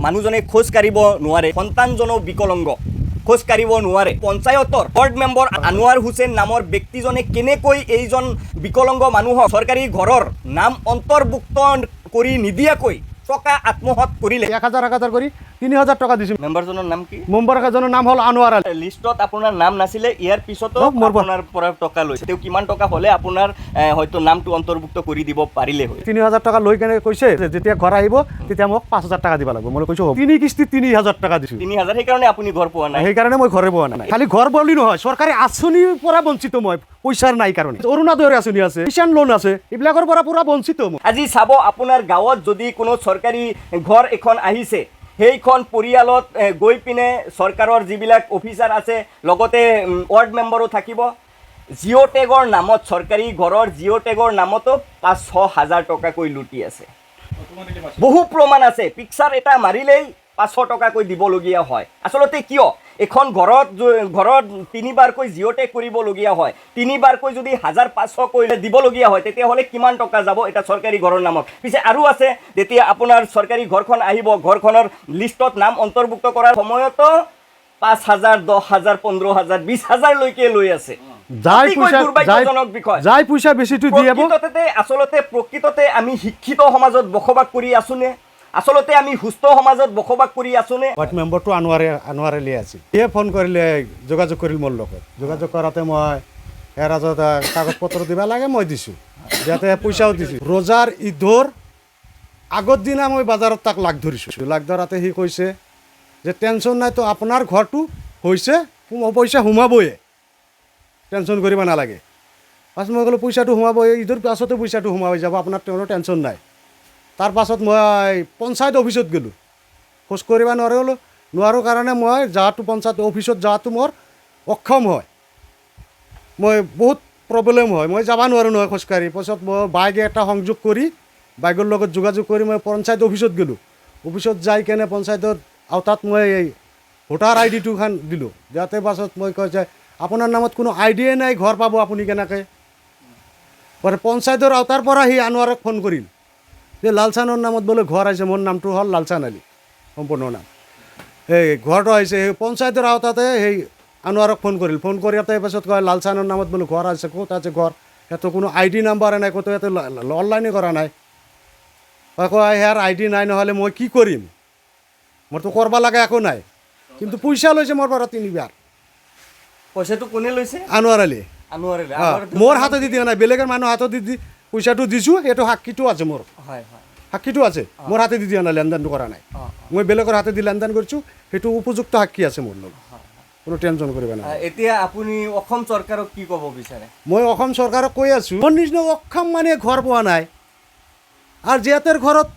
মানুহজনে খোজ কাঢ়িব নোৱাৰে, সন্তানজনো বিকলাংগ, খোজ কাঢ়িব নোৱাৰে। পঞ্চায়তৰ ৱাৰ্ড মেম্বৰ আনোৱাৰ হুছেইন নামৰ ব্যক্তিজনে কেনেকৈ এইজন বিকলাংগ মানুহক চৰকাৰী ঘৰৰ নাম অন্তৰ্ভুক্ত কৰি নিদিয়াকৈ টকা আত্মসাৎ কৰিলে। 1000 কৰি 3000 টকা দিছোঁ। মেম্বাৰজনৰ নাম কি? মেম্বাৰজনৰ নাম হ'ল আনোৱাৰ আলী। লিষ্টত আপোনাৰ নাম নাছিলে, ইয়াৰ পিছতো আপোনাৰ পৰা টকা লৈছে। তেওঁ কিমান টকা হ'লে আপোনাৰ হয়তো নামটো অন্তৰ্ভুক্ত কৰি দিব পাৰিলে হয়? 3000 টকা লৈ কেনে কৈছে যেতিয়া ঘৰ আহিব তেতিয়া মোক 5000 টকা দিব লাগিব। মই কৈছোঁ 3 কিস্তি 3000 টকা দিছোঁ। 3000, সেইকাৰণে আপুনি ঘৰ পোৱা নাই? সেইকাৰণে মই ঘৰে পোৱা নাই। খালি ঘৰ বুলি নহয়, চৰকাৰী আঁচনিৰ পৰা বঞ্চিত মই, পইচাৰ নাই কাৰণে। অৰুণোদয় আঁচনি আছে, কিষাণ লোন আছে, এইবিলাকৰ পৰা পুৰা বঞ্চিত মই। আজি চাব, আপোনাৰ গাঁৱত যদি কোনো চৰকাৰী ঘৰ এখন আহিছে, সেইখন পৰিয়ালত গৈ পিনে চৰকাৰৰ যিবিলাক অফিচাৰ আছে, লগতে ৱাৰ্ড মেম্বাৰো থাকিব, জিঅ' টেগৰ নামত, চৰকাৰী ঘৰৰ জিঅ' টেগৰ নামতো 500,000 টকাকৈ লুটি আছে। বহু প্ৰমাণ আছে, পিকচাৰ এটা মাৰিলেই 500 টকাকৈ দিবলগীয়া হয়। আচলতে কিয় এখন ঘৰত 3বাৰকৈ জিঅ' টেগ কৰিবলগীয়া হয়, 3বাৰকৈ যদি 1500কৈ দিবলগীয়া হয়, তেতিয়াহ'লে কিমান টকা যাব এটা চৰকাৰী ঘৰৰ নামত? পিছে আৰু আছে, যেতিয়া আপোনাৰ চৰকাৰী ঘৰখন আহিব, ঘৰখনৰ লিষ্টত নাম অন্তৰ্ভুক্ত কৰাৰ সময়তো 5000, 10000, 15000, 20000 লৈকে লৈ আছে। যাই পইচা বেছিটো দিয়ে। আচলতে প্ৰকৃততে আমি শিক্ষিত সমাজত বসবাস কৰি আছোনে? আচলতে আমি সুস্থ সমাজত বসবাস কৰি আছোনে? ৱাৰ্ড মেম্বাৰটো আনোৱাৰ আলী আছিল। সিয়ে ফোন কৰিলে, যোগাযোগ কৰিল মোৰ লগত। যোগাযোগ কৰাতে মই ৰাজত কাগজ পত্ৰ দিব লাগে, মই দিছোঁ, যাতে পইচাও দিছোঁ। ৰোজাৰ ঈদৰ আগৰ দিনা মই বজাৰত তাক লাগ ধৰিছোঁ। লাগ ধৰাতে সি কৈছে যে টেনশ্যন নাই, তো আপোনাৰ ঘৰটো হৈছে, পইচা সোমাবয়ে, টেনশ্যন কৰিব নালাগে। পাছত মই ক'লোঁ পইচাটো সোমাবই, ঈদৰ পাছতে পইচাটো সোমাই যাব, আপোনাৰ তেওঁৰ টেনশ্যন নাই। তাৰ পাছত মই পঞ্চায়ত অফিচত গ'লোঁ, খোজ কাঢ়িব নোৱাৰোঁ কাৰণে মই যোৱাটো পঞ্চায়ত অফিচত যোৱাটো মোৰ অক্ষম হয়, মই বহুত প্ৰব্লেম হয়, মই যাব নোৱাৰোঁ নহয় খোজকাঢ়ি। পাছত মই বাইক এটা সংযোগ কৰি, বাইকৰ লগত যোগাযোগ কৰি মই পঞ্চায়ত অফিচত গ'লোঁ। অফিচত যাই কেনে পঞ্চায়তৰ আওতাত মই এই ভোটাৰ ID-টো দিলোঁ। দিয়াতে পাছত মই কয় যে আপোনাৰ নামত কোনো আইডিয়ে নাই, ঘৰ পাব আপুনি কেনেকৈ? পঞ্চায়তৰ আওতাৰ পৰা সি আনোৱাৰক ফোন কৰিল যে লালচানৰ নামত বোলে ঘৰ আহিছে। মোৰ নামটো হ'ল লালচান আলী, সম্পূৰ্ণ নাম। সেই ঘৰটো আহিছে, সেই পঞ্চায়তৰ আওতাতে সেই আনোৱাৰক ফোন কৰিল। ফোন কৰাতে পাছত কয় লালচানৰ নামত বোলে ঘৰ আছে। ক'ত আছে ঘৰ? সিহঁতৰ কোনো ID নাম্বাৰে নাই, ক'তো ইয়াতে অনলাইনে কৰা নাই। কয় ইয়াৰ ID নাই, নহ'লে মই কি কৰিম? মোৰতো কৰিব লাগে একো নাই, কিন্তু পইচা লৈছে মোৰ পৰা 3বাৰ। পইচাটো কোনে লৈছে? আনোৱাৰ আলী। মোৰ হাতত দিয়া নাই, বেলেগৰ মানুহৰ হাতত দি পইচাটো দিছোঁ। সেইটো সাক্ষীটো আছে মোৰ, সাক্ষীটো আছে, মোৰ হাতে দি দিয়া নাই, লেনদেনটো কৰা নাই। মই বেলেগৰ হাতে দি লেনদেন কৰিছোঁ, সেইটো উপযুক্ত সাক্ষী আছে মোৰ লগত, কোনো টেনশ্যন কৰিব নাই। এতিয়া আপুনি অসম চৰকাৰক কি ক'ব বিচাৰে? মই অসম চৰকাৰক কৈ আছোঁ, মোৰ নিচিনা অক্ষম মানে ঘৰ পোৱা নাই, আৰু যিহেতৰ ঘৰত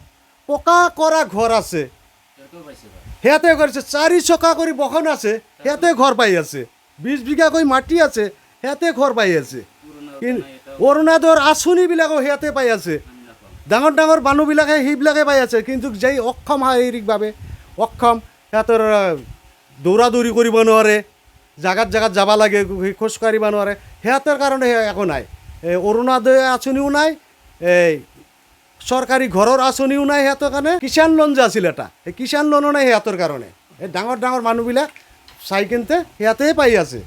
পকা কৰা ঘৰ আছে, সিহঁতে কৰিছে 4 চকা কৰি বহন আছে, সিহঁতে ঘৰ পাই আছে। 20 বিঘাকৈ মাটি আছে, সিহঁতে ঘৰ পাই আছে। অৰুণোদয়ৰ আঁচনিবিলাকো সিহঁতে পাই আছে, ডাঙৰ ডাঙৰ মানুহবিলাকে সেইবিলাকে পাই আছে। কিন্তু যেই অক্ষম শাৰীৰিকভাৱে অক্ষম, সিহঁতৰ দৌৰা দৌৰি কৰিব নোৱাৰে, জাগাত যাব লাগে, খোজ কাঢ়িব নোৱাৰে, সিহঁতৰ কাৰণে একো নাই। এই অৰুণোদয় আঁচনিও নাই, এই চৰকাৰী ঘৰৰ আঁচনিও নাই সিহঁতৰ কাৰণে। কিষাণ লোন যে আছিল এটা, সেই কিষাণ লোনো নাই সিহঁতৰ কাৰণে। এই ডাঙৰ ডাঙৰ মানুহবিলাক চাই কিনতে সিহঁতেই পাই আছে।